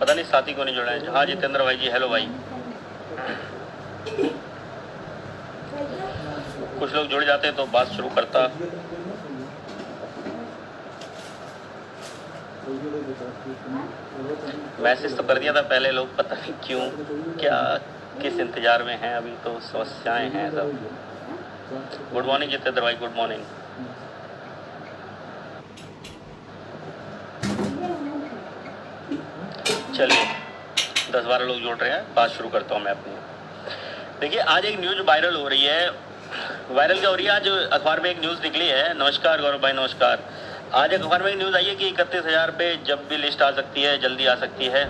पता नहीं साथी को नहीं जुड़ा है। हाँ जितेंद्र भाई जी, हेलो भाई। कुछ लोग जुड़ जाते तो बात शुरू करता। मैसेज तो कर दिया था पहले, लोग पता नहीं क्यों, क्या किस इंतजार में हैं, अभी तो समस्याएं हैं सब। गुड मॉर्निंग जितेंद्र भाई, गुड मॉर्निंग। चलिए 10-12 लोग जुड़ रहे हैं, बात शुरू करता हूँ मैं अपनी। देखिए आज एक न्यूज़ वायरल हो रही है। वायरल क्या हो रही है, आज अखबार में एक न्यूज़ निकली है। नमस्कार गौरव भाई, नमस्कार। आज एक अखबार में एक न्यूज़ आई है कि 31,000 पे जब भी लिस्ट आ सकती है, जल्दी आ सकती है।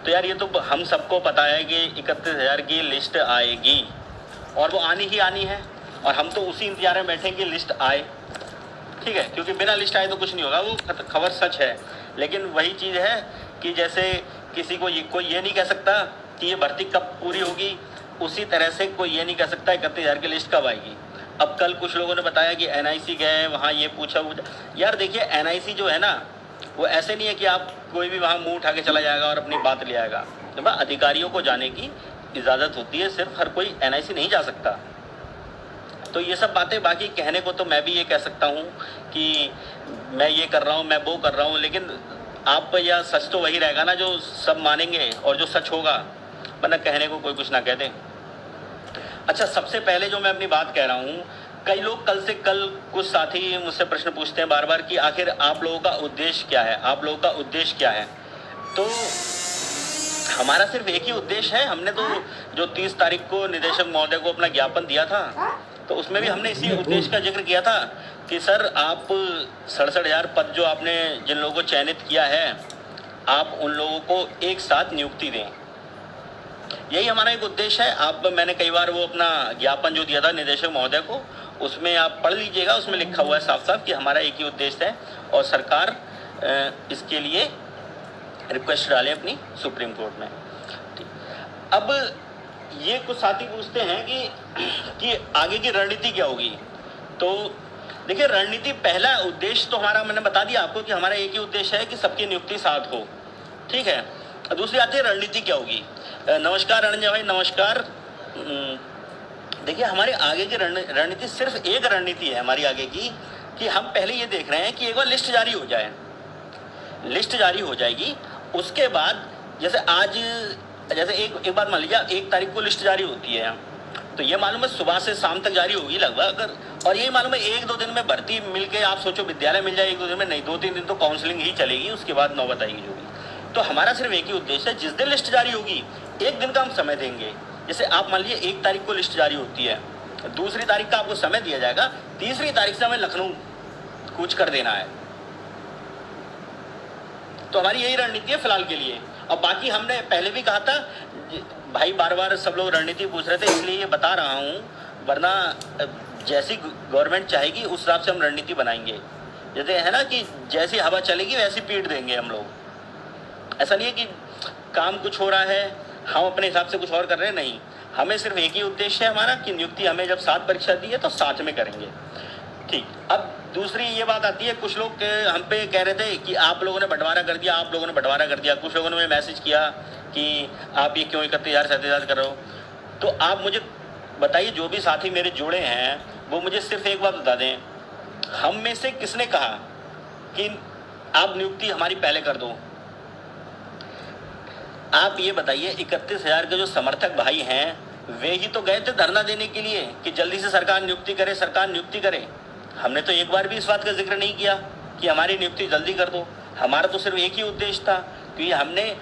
तो यार ये तो हम सबको पता है कि 31,000 की लिस्ट आएगी और वो आनी ही आनी है, और हम तो उसी इंतजार में बैठे कि लिस्ट आए, ठीक है, क्योंकि बिना लिस्ट आए तो कुछ नहीं होगा। वो खबर सच है, लेकिन वही चीज़ है कि जैसे किसी को कोई ये नहीं कह सकता कि ये भर्ती कब पूरी होगी, उसी तरह से कोई ये नहीं कह सकता 31,000 की लिस्ट कब आएगी। अब कल कुछ लोगों ने बताया कि NIC गए, वहाँ ये पूछा। यार देखिए NIC जो है ना, वो ऐसे नहीं है कि आप कोई भी वहाँ मुंह उठा के चला जाएगा और अपनी बात ले आएगा। तो अधिकारियों को जाने की इजाज़त होती है, सिर्फ हर कोई NIC नहीं जा सकता। तो ये सब बातें बाकी कहने को तो मैं भी ये कह सकता हूँ कि मैं ये कर रहा हूँ, मैं वो कर रहा हूँ, लेकिन आप या सच तो वही रहेगा ना जो सब मानेंगे और जो सच होगा, वरना कहने को कोई कुछ ना कह दे। अच्छा, सबसे पहले जो मैं अपनी बात कह रहा हूँ, कई लोग कल से कल कुछ साथी मुझसे प्रश्न पूछते हैं बार बार कि आखिर आप लोगों का उद्देश्य क्या है, आप लोगों का उद्देश्य क्या है। तो हमारा सिर्फ एक ही उद्देश्य है। हमने तो जो 30 तारीख को निदेशक महोदय को अपना ज्ञापन दिया था, तो उसमें भी हमने इसी उद्देश्य का जिक्र किया था कि सर आप 67,000 पद जो आपने जिन लोगों को चयनित किया है, आप उन लोगों को एक साथ नियुक्ति दें। यही हमारा एक उद्देश्य है। आप मैंने कई बार वो अपना ज्ञापन जो दिया था निदेशक महोदय को, उसमें आप पढ़ लीजिएगा, उसमें लिखा हुआ है साफ साफ कि हमारा एक ही उद्देश्य है, और सरकार इसके लिए रिक्वेस्ट डाले अपनी सुप्रीम कोर्ट में। अब ये कुछ साथी पूछते हैं कि आगे की रणनीति क्या होगी। तो देखिए रणनीति, पहला उद्देश्य तो हमारा मैंने बता दिया आपको कि हमारा एक ही उद्देश्य है कि सबकी नियुक्ति साथ हो, ठीक है। दूसरी आती है रणनीति क्या होगी। नमस्कार अनंजय भाई, नमस्कार। देखिए हमारे आगे की रणनीति सिर्फ एक रणनीति है हमारी आगे की, कि हम पहले ये देख रहे हैं कि एक बार लिस्ट जारी हो जाए। लिस्ट जारी हो जाएगी, उसके बाद जैसे आज एक बात मान लीजिए 1 तारीख को लिस्ट जारी होती है, तो ये मालूम है सुबह से शाम तक जारी होगी लगभग, अगर, और ये मालूम है 1-2 दिन में भर्ती मिल के आप सोचो विद्यालय मिल जाए 1-2 दिन में, नहीं 2-3 दिन तो काउंसलिंग ही चलेगी, उसके बाद नौबत आएगी जो भी। तो हमारा सिर्फ एक ही उद्देश्य है, जिस दिन लिस्ट जारी होगी 1 दिन का हम समय देंगे। जैसे आप मान लीजिए 1 तारीख को लिस्ट जारी होती है, 2 तारीख का आपको समय दिया जाएगा, 3 तारीख से हमें लखनऊ कूच कर देना है। तो हमारी यही रणनीति है फिलहाल के लिए। और बाकी हमने पहले भी कहा था भाई, बार बार सब लोग रणनीति पूछ रहे थे, इसलिए ये बता रहा हूँ, वरना जैसी गवर्नमेंट चाहेगी उस हिसाब से हम रणनीति बनाएंगे। जैसे है ना कि जैसी हवा चलेगी वैसी पीट देंगे हम लोग। ऐसा नहीं है कि काम कुछ हो रहा है हम अपने हिसाब से कुछ और कर रहे हैं, नहीं, हमें सिर्फ एक ही उद्देश्य है हमारा कि नियुक्ति हमें जब साथ परीक्षा दी है तो साथ में करेंगे, ठीक। अब दूसरी ये बात आती है, कुछ लोग हम पे कह रहे थे कि आप लोगों ने बंटवारा कर दिया, आप लोगों ने बंटवारा कर दिया। कुछ लोगों ने मुझे मैसेज किया कि आप ये क्यों 31,000-37,000 कर रहे हो। तो आप मुझे बताइए, जो भी साथी मेरे जुड़े हैं वो मुझे सिर्फ एक बात बता दें, हम में से किसने कहा कि आप नियुक्ति हमारी पहले कर दो। आप ये बताइए, 31,000 के जो समर्थक भाई हैं वे ही तो गए थे धरना देने के लिए कि जल्दी से सरकार नियुक्ति करे, सरकार नियुक्ति करे। हमने तो एक बार भी इस बात का जिक्र नहीं किया कि हमारी नियुक्ति जल्दी कर दो। हमारा तो सिर्फ एक ही उद्देश्य था, क्योंकि हमने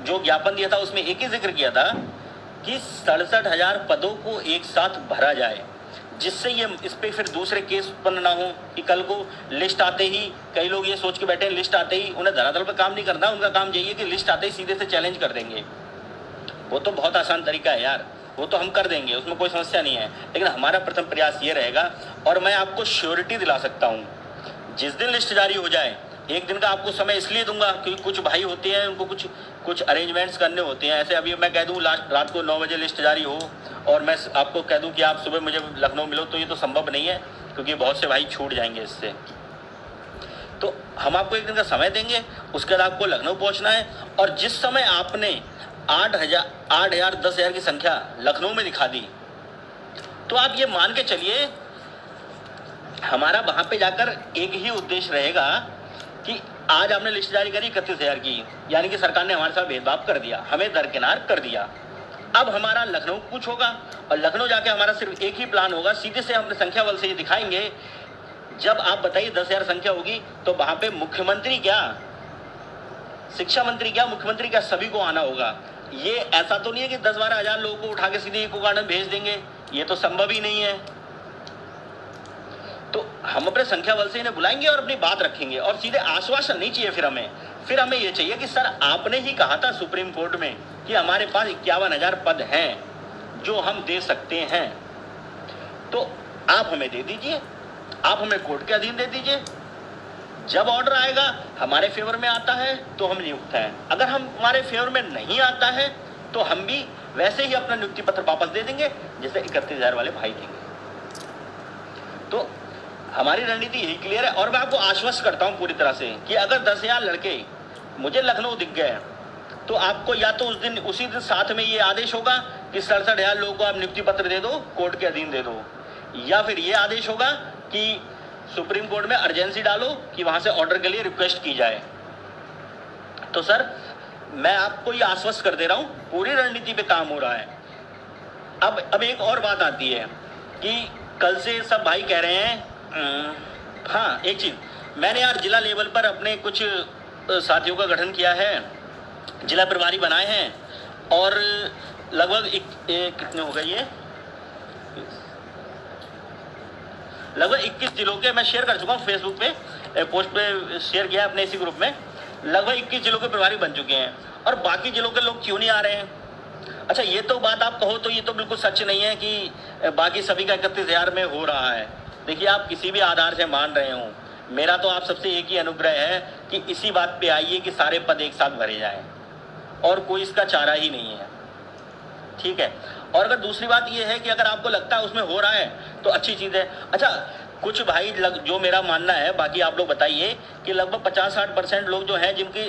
जो ज्ञापन दिया था उसमें एक ही जिक्र किया था कि 67,000 पदों को एक साथ भरा जाए, जिससे ये इस पर फिर दूसरे केस उत्पन्न ना हो कि कल को लिस्ट आते ही कई लोग ये सोच के बैठे हैं लिस्ट आते ही उन्हें धरातल पर काम नहीं करना, उनका काम यही है कि लिस्ट आते ही सीधे से चैलेंज कर देंगे। वो तो बहुत आसान तरीका है यार, वो तो हम कर देंगे, उसमें कोई समस्या नहीं है। लेकिन हमारा प्रथम प्रयास ये रहेगा, और मैं आपको श्योरिटी दिला सकता हूँ, जिस दिन लिस्ट जारी हो जाए 1 दिन का आपको समय इसलिए दूंगा क्योंकि कुछ भाई होते हैं उनको कुछ अरेंजमेंट्स करने होते हैं। ऐसे अभी मैं कह दूँ रात को 9 बजे लिस्ट जारी हो और मैं आपको कह दूँ कि आप सुबह मुझे लखनऊ मिलो, तो ये तो संभव नहीं है, क्योंकि बहुत से भाई छूट जाएंगे इससे। तो हम आपको एक दिन का समय देंगे, उसके बाद आपको लखनऊ पहुंचना है, और जिस समय आपने 8,000 10,000 की संख्या लखनऊ में दिखा दी, तो आप ये मान के चलिए हमारा वहां पे जाकर एक ही उद्देश्य रहेगा कि आज आपने लिस्ट जारी करी 31,000 की, यानी कि सरकार ने हमारे साथ भेदभाव कर दिया, हमें दरकिनार कर दिया। अब हमारा लखनऊ कुछ होगा, और लखनऊ जाके हमारा सिर्फ एक ही प्लान होगा, सीधे से अपने संख्या बल से ये दिखाएंगे। जब आप बताइए 10,000 संख्या होगी तो वहां पे मुख्यमंत्री क्या, शिक्षा मंत्री क्या, मुख्यमंत्री क्या, सभी को आना होगा। ये ऐसा तो नहीं है कि 10-12 हजार लोगों को उठा के सीधे इको गार्डन भेज देंगे, ये तो संभव ही नहीं है। तो हम अपने संख्या बल से इन्हें बुलाएंगे और अपनी बात रखेंगे, और सीधे आश्वासन नहीं चाहिए फिर हमें ये चाहिए कि सर आपने ही कहा था सुप्रीम कोर्ट में कि हमारे पास 51,000 पद हैं जो हम दे सकते हैं, तो आप हमें दे दीजिए, आप हमें कोर्ट के अधीन दे दीजिए। जब ऑर्डर आएगा हमारे फेवर में आता है तो हम नियुक्त हैं, अगर हमारे फेवर में नहीं आता है तो हम भी वैसे ही अपना नियुक्ति पत्र वापस दे देंगे जैसे 31,000 वाले भाई देंगे। तो हमारी रणनीति यही क्लियर है, और मैं आपको आश्वस्त करता हूं पूरी तरह से कि अगर 10,000 लड़के मुझे लखनऊ दिख गए तो आपको या तो उसी दिन साथ में ये आदेश होगा कि 67,000 लोगों को आप नियुक्ति पत्र दे दो, कोर्ट के अधीन दे दो, या फिर ये आदेश होगा कि सुप्रीम कोर्ट में अर्जेंसी डालो कि वहां से ऑर्डर के लिए रिक्वेस्ट की जाए। तो सर मैं आपको ये आश्वस्त कर दे रहा हूं, पूरी रणनीति पे काम हो रहा है। अब एक और बात आती है कि कल से सब भाई कह रहे हैं, हाँ एक चीज, मैंने यार जिला लेवल पर अपने कुछ साथियों का गठन किया है, जिला प्रभारी बनाए हैं, और लगभग कितने हो गए ये, लगभग 21 जिलों के मैं शेयर कर चुका हूँ, फेसबुक पे पोस्ट पे शेयर किया है अपने इसी ग्रुप में। लगभग 21 जिलों के प्रभारी बन चुके हैं, और बाकी जिलों के लोग क्यों नहीं आ रहे हैं? अच्छा, ये तो बात आप कहो तो ये तो बिल्कुल सच नहीं है कि बाकी सभी का 31,000 में हो रहा है। देखिए, आप किसी भी आधार से मान रहे हो, मेरा तो आप सबसे एक ही अनुग्रह है कि इसी बात पे आइए कि सारे पद एक साथ भरे जाएं, और कोई इसका चारा ही नहीं है, ठीक है। और अगर दूसरी बात ये है कि अगर आपको लगता है उसमें हो रहा है तो अच्छी चीज़ है। अच्छा, कुछ भाई जो मेरा मानना है, बाकी आप लोग बताइए, कि लगभग 50-60% लोग जो हैं जिनकी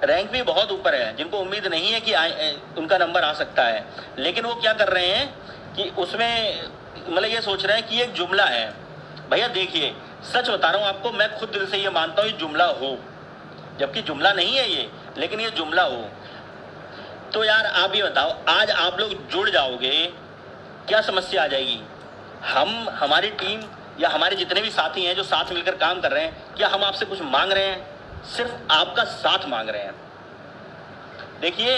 रैंक भी बहुत ऊपर है, जिनको उम्मीद नहीं है कि उनका नंबर आ सकता है, लेकिन वो क्या कर रहे हैं कि उसमें मतलब ये सोच रहे हैं कि एक जुमला है। भैया देखिए, सच बता रहा हूँ आपको, मैं खुद दिल से ये मानता हूँ ये जुमला हो, जबकि जुमला नहीं है ये, लेकिन ये जुमला हो। तो यार आप ये बताओ, आज आप लोग जुड़ जाओगे, क्या समस्या आ जाएगी? हमारी टीम या हमारे जितने भी साथी हैं जो साथ मिलकर काम कर रहे हैं, क्या हम आपसे कुछ मांग रहे हैं? सिर्फ आपका साथ मांग रहे हैं। देखिए,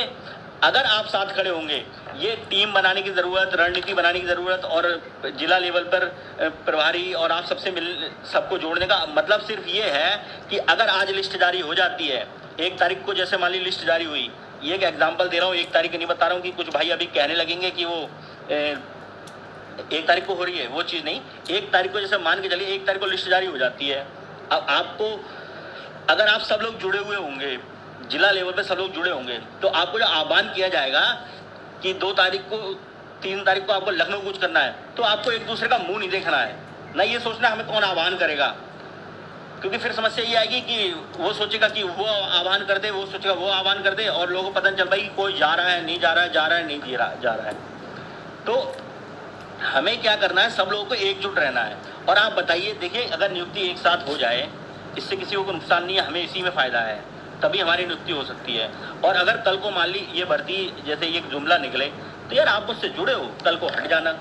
अगर आप साथ खड़े होंगे, ये टीम बनाने की ज़रूरत, रणनीति बनाने की ज़रूरत, और जिला लेवल पर प्रभारी और आप सबको जोड़ने का मतलब सिर्फ ये है कि अगर आज लिस्ट जारी हो जाती है 1 तारीख को, जैसे मान ली लिस्ट जारी हुई, ये एक एग्जाम्पल दे रहा हूँ, 1 तारीख की नहीं बता रहा हूँ कि कुछ भाई अभी कहने लगेंगे कि वो 1 तारीख को हो रही है, वो चीज़ नहीं। 1 तारीख को जैसे मान के चलिए 1 तारीख को लिस्ट जारी हो जाती है। अब आपको, अगर आप सब लोग जुड़े हुए होंगे, जिला लेवल पे सब लोग जुड़े होंगे, तो आपको जो आह्वान किया जाएगा कि 2 तारीख को 3 तारीख को आपको लखनऊ कूच करना है, तो आपको एक दूसरे का मुंह नहीं देखना है, ना ये सोचना हमें कौन आह्वान करेगा, क्योंकि फिर समस्या ये आएगी कि वो सोचेगा कि वो आह्वान कर दे, वो सोचेगा वो आह्वान कर दे, और लोगों को पता नहीं चल पाई कि कोई जा रहा है, नहीं जा रहा है, जा रहा है, नहीं जा रहा है। तो हमें क्या करना है, सब लोगों को एकजुट रहना है। और आप बताइए, देखिए, अगर नियुक्ति एक साथ हो जाए, इससे किसी को नुकसान नहीं है, हमें इसी में फ़ायदा है, तभी हमारी नियुक्ति हो सकती है। और अगर कल को मान ली ये भर्ती जैसे ये जुमला निकले, तो यार आप मुझसे जुड़े हो, कल को हट जाना,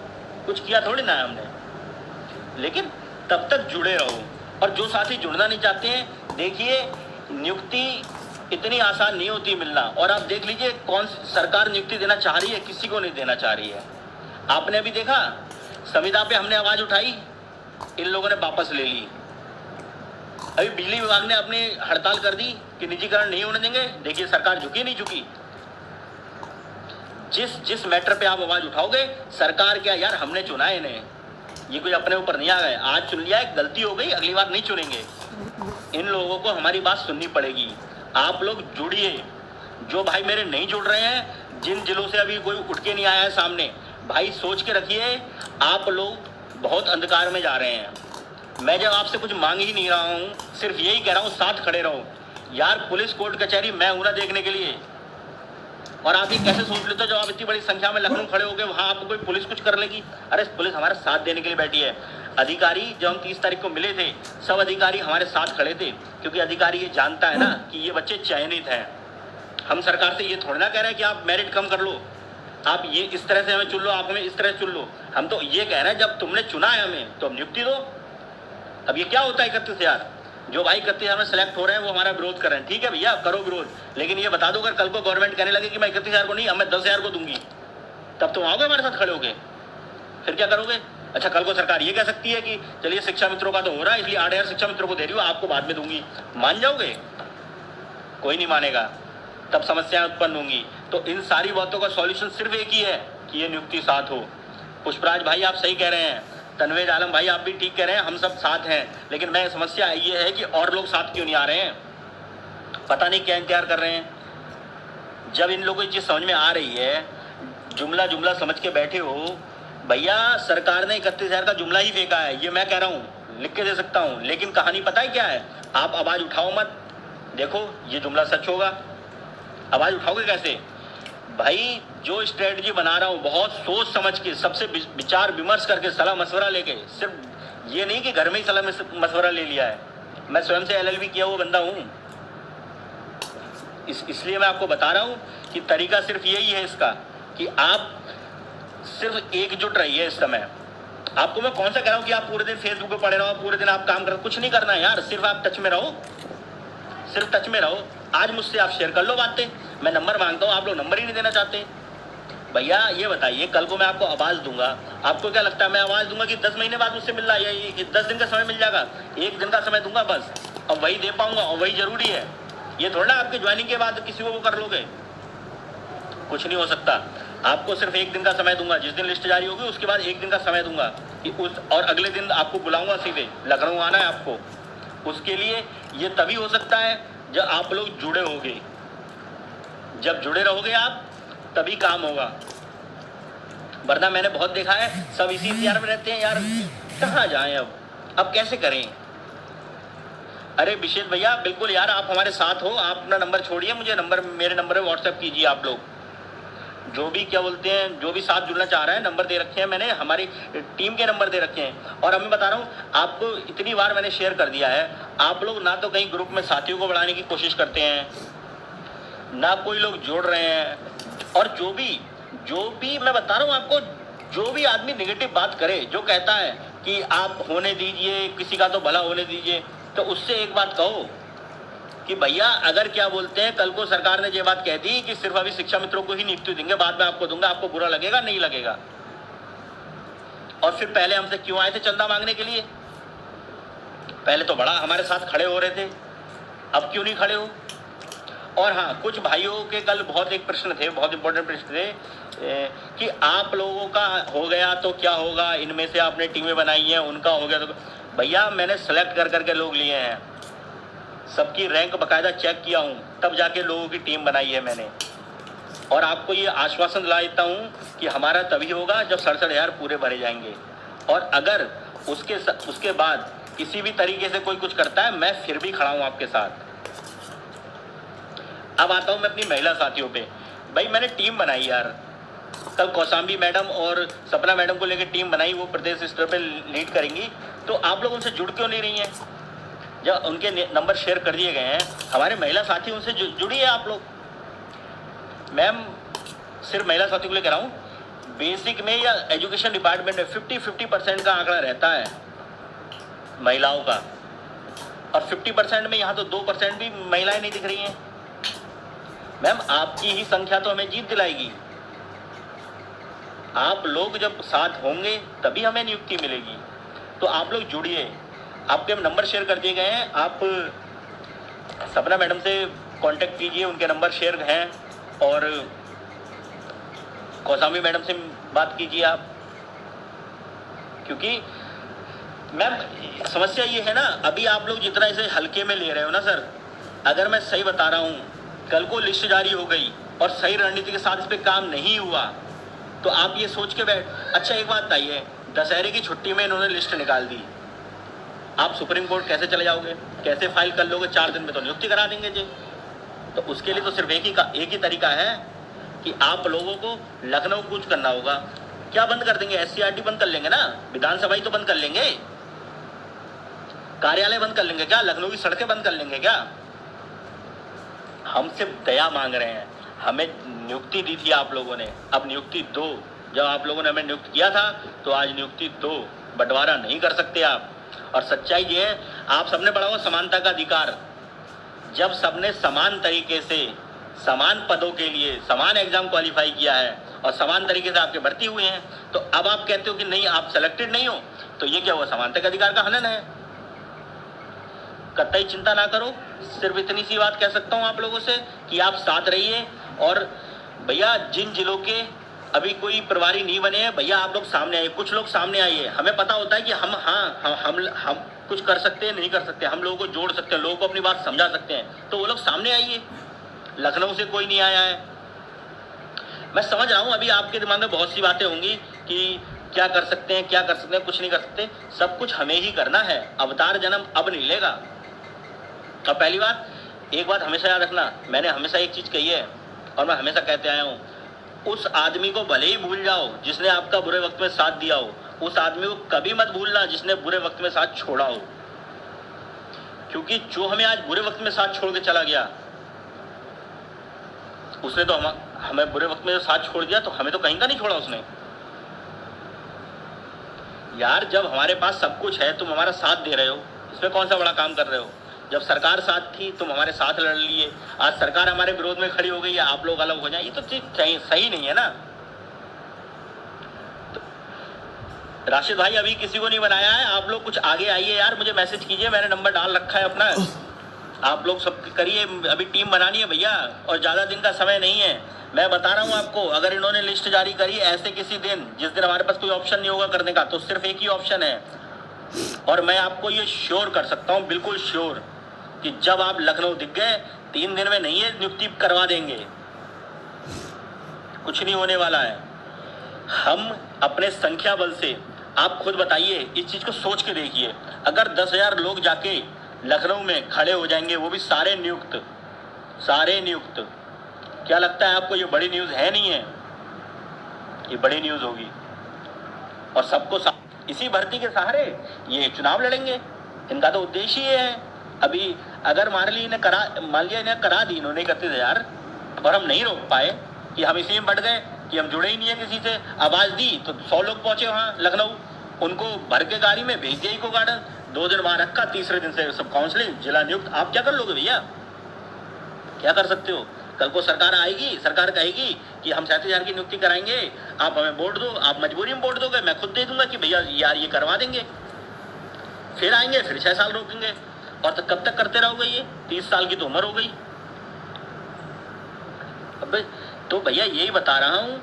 कुछ किया थोड़ी ना है हमने, लेकिन तब तक जुड़े रहो। और जो साथी जुड़ना नहीं चाहते हैं, देखिए, नियुक्ति इतनी आसान नहीं होती मिलना। और आप देख लीजिए, कौन सरकार नियुक्ति देना चाह रही है, किसी को नहीं देना चाह रही है। आपने अभी देखा, संविदा पे हमने आवाज़ उठाई, इन लोगों ने वापस ले ली। अभी बिजली विभाग ने अपनी हड़ताल कर दी कि निजीकरण नहीं होने देंगे। देखिए, सरकार झुकी नहीं झुकी। जिस मैटर पे आप आवाज़ उठाओगे, सरकार क्या, यार हमने चुना है इन्हें, ये कोई अपने ऊपर नहीं आ गए, आज चुन लिया है, गलती हो गई, अगली बार नहीं चुनेंगे। इन लोगों को हमारी बात सुननी पड़ेगी। आप लोग जुड़िए। जो भाई मेरे नहीं जुड़ रहे हैं, जिन जिलों से अभी कोई उठ के नहीं आया है सामने, भाई सोच के रखिए, आप लोग बहुत अंधकार में जा रहे हैं। मैं जब आपसे कुछ मांग ही नहीं रहा हूँ, सिर्फ यही कह रहा हूँ साथ खड़े रहो। यार पुलिस कोर्ट कचहरी मैं हूं ना देखने के लिए, और आप ये कैसे सोच लेते हो जब आप इतनी बड़ी संख्या में लखनऊ खड़े हो गए वहां आपको कोई पुलिस कुछ कर लेगी? अरे पुलिस हमारे साथ देने के लिए बैठी है। अधिकारी जब हम 30 तारीख को मिले थे, सब अधिकारी हमारे साथ खड़े थे, क्योंकि अधिकारी ये जानता है ना कि ये बच्चे चयनित हैं। हम सरकार से ये थोड़ा ना कह रहे हैं कि आप मेरिट कम कर लो, आप ये इस तरह से हमें चुन लो, आप हमें इस तरह चुन लो। हम तो ये कह रहे हैं जब तुमने चुना है हमें तो हम नियुक्ति दो। अब ये क्या होता है 31,000 जो भाई 31,000 में सेलेक्ट हो रहे हैं वो हमारा विरोध कर रहे हैं, ठीक है भैया करो विरोध, लेकिन ये बता दो अगर कल को गवर्नमेंट कहने लगे कि मैं 31,000 को नहीं, अब मैं 10,000 को दूंगी, तब तुम आओगे हमारे साथ खड़े होगे? फिर क्या करोगे? अच्छा कल को सरकार ये कह सकती है कि चलिए शिक्षा मित्रों का तो हो रहा है इसलिए 8,000 शिक्षा मित्रों को दे रही हूँ, आपको बाद में दूंगी। मान जाओगे? कोई नहीं मानेगा, तब समस्याएं उत्पन्न होंगी। तो इन सारी बातों का सॉल्यूशन सिर्फ एक ही है कि ये नियुक्ति साथ हो। पुष्पराज भाई आप सही कह रहे हैं, तनवेज आलम भाई आप भी ठीक कह रहे हैं, हम सब साथ हैं, लेकिन मैं समस्या ये है कि और लोग साथ क्यों नहीं आ रहे हैं? पता नहीं क्या इंतजार कर रहे हैं। जब इन लोगों को चीज समझ में आ रही है, जुमला जुमला समझ के बैठे हो, भैया सरकार ने 31,000 का जुमला ही फेंका है, ये मैं कह रहा हूँ, लिख के दे सकता हूँ, लेकिन कहानी पता है क्या है? आप आवाज उठाओ मत, देखो ये जुमला सच होगा। आवाज उठाओगे कैसे? भाई जो स्ट्रेटजी बना रहा हूँ बहुत सोच समझ के, सबसे विचार विमर्श करके, सलाह मशवरा लेके, सिर्फ ये नहीं कि घर में ही सलाह मशवरा ले लिया है, मैं स्वयं से LLB किया हुआ बंदा हूँ। इसलिए मैं आपको बता रहा हूँ कि तरीका सिर्फ यही है इसका कि आप सिर्फ एकजुट रहिए इस समय। आपको मैं कौन सा कह रहा हूँ कि आप पूरे दिन फेसबुक पे पड़े रहो, पूरे दिन आप काम करो, कुछ नहीं करना है यार, सिर्फ आप टच में रहो, सिर्फ टच में रहो। आज मुझसे आप शेयर कर लो बातें, मैं नंबर मांगता हूँ, आप लोग नंबर ही नहीं देना चाहते। भैया ये बताइए कल को मैं आपको आवाज दूंगा, आपको क्या लगता है मैं आवाज दूंगा कि 10 महीने बाद मुझसे मिल रहा है, या 10 दिन का समय मिल जाएगा? 1 दिन का समय दूंगा बस, और वही दे पाऊंगा और वही जरूरी है। ये थोड़ा ना आपके ज्वाइनिंग के बाद किसी को वो कर लोगे, कुछ नहीं हो सकता। आपको सिर्फ 1 दिन का समय दूंगा, जिस दिन लिस्ट जारी होगी उसके बाद 1 दिन का समय दूंगा कि और अगले दिन आपको बुलाऊंगा, सीधे लखनऊ आना है आपको। उसके लिए ये तभी हो सकता है जब आप लोग जुड़े होंगे, जब जुड़े रहोगे आप तभी काम होगा, वरना मैंने बहुत देखा है सब इसी इंतजार में रहते हैं, यार कहाँ जाएं अब कैसे करें? अरे विशेष भैया बिल्कुल यार आप हमारे साथ हो, आप अपना नंबर छोड़िए, मुझे मेरे नंबर पे व्हाट्सएप कीजिए। आप लोग जो भी क्या बोलते हैं, जो भी साथ जुड़ना चाह रहा है, नंबर दे रखे हैं मैंने, हमारी टीम के नंबर दे रखे हैं। और अब मैं बता रहा हूँ आपको, इतनी बार मैंने शेयर कर दिया है, आप लोग ना तो कहीं ग्रुप में साथियों को बढ़ाने की कोशिश करते हैं, ना कोई लोग जोड़ रहे हैं। और जो भी मैं बता रहा हूँ आपको, जो भी आदमी नेगेटिव बात करे, जो कहता है कि आप होने दीजिए, किसी का तो भला होने दीजिए, तो उससे एक बात कहो कि भैया अगर क्या बोलते हैं कल को सरकार ने ये बात कह दी कि सिर्फ अभी शिक्षा मित्रों को ही नियुक्ति देंगे, बाद में आपको दूंगा, आपको बुरा लगेगा? नहीं लगेगा। और फिर पहले हमसे क्यों आए थे चंदा मांगने के लिए? पहले तो बड़ा हमारे साथ खड़े हो रहे थे, अब क्यों नहीं खड़े हो? और हाँ, कुछ भाइयों के कल बहुत एक प्रश्न थे, बहुत इंपॉर्टेंट प्रश्न थे कि आप लोगों का हो गया तो क्या होगा, इनमें से आपने टीमें बनाई हैं, उनका हो गया तो। भैया मैंने सेलेक्ट कर करके लोग लिए हैं, सबकी रैंक बकायदा चेक किया हूँ, तब जाके लोगों की टीम बनाई है मैंने। और आपको ये आश्वासन दिला देता हूँ कि हमारा तभी होगा जब 67,000 पूरे भरे जाएंगे। और अगर उसके बाद किसी भी तरीके से कोई कुछ करता है, मैं फिर भी खड़ा हूँ आपके साथ। अब आता हूँ मैं अपनी महिला साथियों पे। भाई मैंने टीम बनाई यार, कल कौशाम्बी मैडम और सपना मैडम को लेकर टीम बनाई, वो प्रदेश स्तर पे लीड करेंगी, तो आप लोग उनसे जुड़ क्यों नहीं रही हैं? जब उनके नंबर शेयर कर दिए गए हैं, हमारे महिला साथी उनसे जुड़ी है आप लोग। मैम सिर्फ महिला साथी को लेकर आ रहा हूँ, बेसिक में या एजुकेशन डिपार्टमेंट में 50% का आंकड़ा रहता है महिलाओं का, और 50% में यहाँ तो 2% भी महिलाएं नहीं दिख रही हैं। मैम आपकी ही संख्या तो हमें जीत दिलाएगी, आप लोग जब साथ होंगे तभी हमें नियुक्ति मिलेगी। तो आप लोग जुड़िए, आपके नंबर शेयर कर दिए गए हैं, आप सपना मैडम से कांटेक्ट कीजिए, उनके नंबर शेयर हैं, और कौशाम्बी मैडम से बात कीजिए आप। क्योंकि मैम समस्या ये है ना, अभी आप लोग जितना इसे हल्के में ले रहे हो ना सर, अगर मैं सही बता रहा हूँ, कल को लिस्ट जारी हो गई और सही रणनीति के साथ इस पर काम नहीं हुआ तो आप ये सोच के बैठ। अच्छा एक बात बताइए, दशहरे की छुट्टी में इन्होंने लिस्ट निकाल दी। आप सुप्रीम कोर्ट कैसे चले जाओगे, कैसे फाइल कर लोगे? 4 दिन में तो नियुक्ति करा देंगे जी। तो उसके लिए तो सिर्फ एक ही तरीका है कि आप लोगों को लखनऊ कूच करना होगा। क्या बंद कर देंगे? SCRT बंद कर लेंगे ना, विधानसभा ही तो बंद कर लेंगे, कार्यालय बंद कर लेंगे क्या, लखनऊ की सड़कें बंद कर लेंगे क्या? हम सिर्फ दया मांग रहे हैं। हमें नियुक्ति दी थी आप लोगों ने, अब नियुक्ति दो। जब आप लोगों ने हमें नियुक्त किया था तो आज नियुक्ति दो, बंटवारा नहीं कर सकते आप। और सच्चाई ये है, आप सबने पढ़ा होगा समानता का अधिकार। जब सबने समान तरीके से समान पदों के लिए समान एग्जाम क्वालिफाई किया है और समान तरीके से आपके भर्ती हुए हैं, तो अब आप कहते हो कि नहीं आप सेलेक्टेड नहीं हो, तो ये क्या हुआ? समानता के अधिकार का हनन है। कतई चिंता ना करो, सिर्फ इतनी सी बात कह सकता हूं आप लोगों से कि आप साथ रहिए। और भैया जिन जिलों के अभी कोई प्रभारी नहीं बने हैं, भैया आप लोग सामने आइए, कुछ लोग सामने आइए। हमें पता होता है कि हम कुछ कर सकते हैं, नहीं कर सकते, हम लोगों को जोड़ सकते हैं, लोगों को अपनी बात समझा सकते हैं, तो वो लोग सामने आइए। लखनऊ से कोई नहीं आया है। मैं समझ रहा हूं अभी आपके दिमाग में बहुत सी बातें होंगी कि क्या कर सकते हैं, क्या कर सकते हैं, कुछ नहीं कर सकते। सब कुछ हमें ही करना है, अवतार जन्म अब नहीं लेगा। और पहली बात, एक बात हमेशा याद रखना, मैंने हमेशा एक चीज कही है और मैं हमेशा कहते आया हूं, उस आदमी को भले ही भूल जाओ जिसने आपका बुरे वक्त में साथ दिया हो, उस आदमी को कभी मत भूलना जिसने बुरे वक्त में साथ छोड़ा हो। क्योंकि जो हमें आज बुरे वक्त में साथ छोड़ के चला गया, उसने तो हमें बुरे वक्त में साथ छोड़ दिया, तो हमें तो कहीं का नहीं छोड़ा उसने। यार जब हमारे पास सब कुछ है तुम हमारा साथ दे रहे हो, इसमें कौन सा बड़ा काम कर रहे हो? जब सरकार साथ थी तुम हमारे साथ लड़ लिए, आज सरकार हमारे विरोध में खड़ी हो गई है, आप लोग अलग हो जाए, ये तो चीज सही नहीं है ना। तो राशिद भाई अभी किसी को नहीं बनाया है, आप लोग कुछ आगे आइए यार, मुझे मैसेज कीजिए, मैंने नंबर डाल रखा है अपना, आप लोग सब करिए। अभी टीम बनानी है भैया, और ज्यादा दिन का समय नहीं है। मैं बता रहा हूं आपको, अगर इन्होंने लिस्ट जारी करी ऐसे किसी दिन जिस दिन हमारे पास कोई ऑप्शन नहीं होगा करने का, तो सिर्फ एक ही ऑप्शन है। और मैं आपको ये श्योर कर सकता हूं, बिल्कुल श्योर, कि जब आप लखनऊ दिख गए 3 दिन में नहीं है, नियुक्ति करवा देंगे, कुछ नहीं होने वाला है। हम अपने संख्या बल से, आप खुद बताइए, इस चीज को सोच के देखिए, अगर 10,000 लोग जाके लखनऊ में खड़े हो जाएंगे, वो भी सारे नियुक्त, क्या लगता है आपको ये बड़ी न्यूज है? नहीं है, ये बड़ी न्यूज होगी। और सबको इसी भर्ती के सहारे ये चुनाव लड़ेंगे, इनका तो उद्देश्य ये है। अभी अगर मान लिया इन्हें करा दी इन्होंने 31,000 और हम नहीं रोक पाए, कि हम इसी में बढ़ गए कि हम जुड़े ही नहीं है किसी से, आवाज दी तो 100 लोग पहुंचे वहां लखनऊ, उनको भर के गाड़ी में भेज दिया इको गार्डन, 2 दिन वहां रखा, तीसरे दिन से सब काउंसलिंग, जिला नियुक्त। आप क्या कर लोगे भैया? क्या कर सकते हो? कल को सरकार आएगी, सरकार कहेगी कि हम 37,000 की नियुक्ति कराएंगे, आप हमें वोट दो, आप मजबूरी में वोट दोगे, मैं खुद दे दूंगा कि भैया यार ये करवा देंगे, फिर आएंगे, फिर 6 साल रोकेंगे, और तो कब तक करते रहोगे? ये 30 साल की तो उम्र हो गई। अब तो भैया यही बता रहा हूं,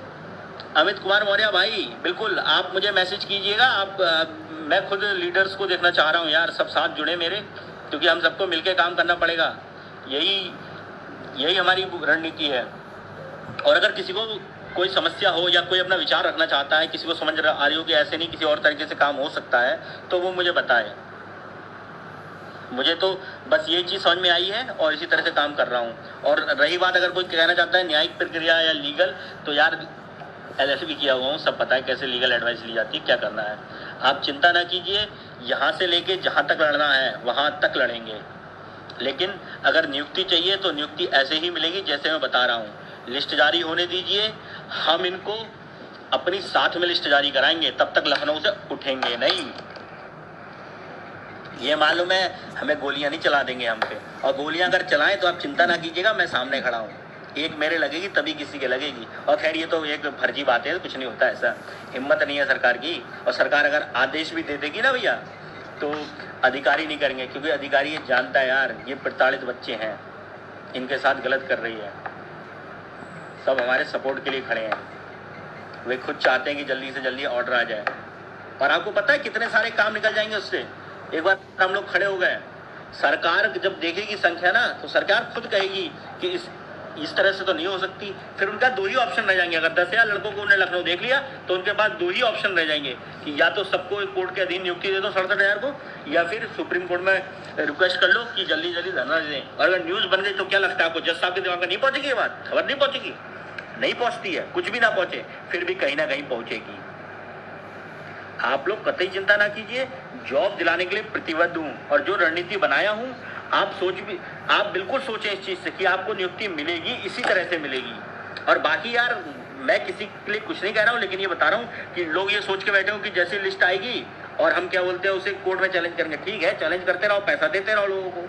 अमित कुमार मौर्य भाई, बिल्कुल आप मुझे मैसेज कीजिएगा। मैं खुद लीडर्स को देखना चाह रहा हूं यार, सब साथ जुड़े मेरे, क्योंकि हम सबको मिलकर काम करना पड़ेगा, यही हमारी रणनीति है। और अगर किसी को कोई समस्या हो या कोई अपना विचार रखना चाहता है, किसी को समझ आ रही हो कि ऐसे नहीं किसी और तरीके से काम हो सकता है, तो वो मुझे बताए। मुझे तो बस ये चीज़ समझ में आई है और इसी तरह से काम कर रहा हूँ। और रही बात, अगर कोई कहना चाहता है न्यायिक प्रक्रिया या लीगल, तो यार LLB भी किया हुआ हूँ, सब पता है कैसे लीगल एडवाइस ली जाती है, क्या करना है। आप चिंता ना कीजिए, यहाँ से लेके जहाँ तक लड़ना है वहाँ तक लड़ेंगे। लेकिन अगर नियुक्ति चाहिए तो नियुक्ति ऐसे ही मिलेगी जैसे मैं बता रहा हूँ। लिस्ट जारी होने दीजिए, हम इनको अपनी साथ में लिस्ट जारी कराएंगे, तब तक लखनऊ से उठेंगे नहीं। ये मालूम है, हमें गोलियां नहीं चला देंगे हम पे, और गोलियां अगर चलाएं तो आप चिंता ना कीजिएगा, मैं सामने खड़ा हूँ। एक मेरे लगेगी तभी किसी के लगेगी। और खैर ये तो एक फर्जी बात है, कुछ नहीं होता ऐसा, हिम्मत नहीं है सरकार की। और सरकार अगर आदेश भी दे देगी ना भैया, तो अधिकारी नहीं करेंगे, क्योंकि अधिकारी ये जानता है यार ये प्रताड़ित बच्चे हैं, इनके साथ गलत कर रही है। सब हमारे सपोर्ट के लिए खड़े हैं, वे खुद चाहते हैं कि जल्दी से जल्दी ऑर्डर आ जाए। और आपको पता है कितने सारे काम निकल जाएंगे उससे। एक बार हम लोग खड़े हो गए, सरकार जब देखेगी संख्या ना, तो सरकार खुद कहेगी कि इस तरह से तो नहीं हो सकती। फिर उनका दो ही ऑप्शन रह जाएंगे, अगर 10,000 लड़कों को उन्हें लखनऊ देख लिया तो उनके पास दो ही ऑप्शन रह जाएंगे कि या तो सबको कोर्ट के अधीन नियुक्ति दे दो 67,000 को, या फिर सुप्रीम कोर्ट में रिक्वेस्ट कर लो कि जल्दी जल्दी धरना दें। और अगर न्यूज बन गई तो क्या लगता है आपको, जज साहब के दिमाग में नहीं पहुंचेगी ये बात, खबर नहीं पहुंचेगी? नहीं पहुंचती है, कुछ भी ना पहुंचे फिर भी कहीं ना कहीं पहुंचेगी। आप लोग कतई चिंता ना कीजिए, जॉब दिलाने के लिए प्रतिबद्ध हूं और जो रणनीति बनाया हूं आप बिल्कुल सोचें इस चीज से कि आपको नियुक्ति मिलेगी, इसी तरह से मिलेगी। और बाकी यार मैं किसी के लिए कुछ नहीं कह रहा हूं, लेकिन ये बता रहा हूं कि लोग ये सोच के बैठे हो कि जैसी लिस्ट आएगी और हम क्या बोलते हैं उसे कोर्ट में चैलेंज करेंगे। ठीक है, चैलेंज करते रहो, पैसा देते रहो लोगों को।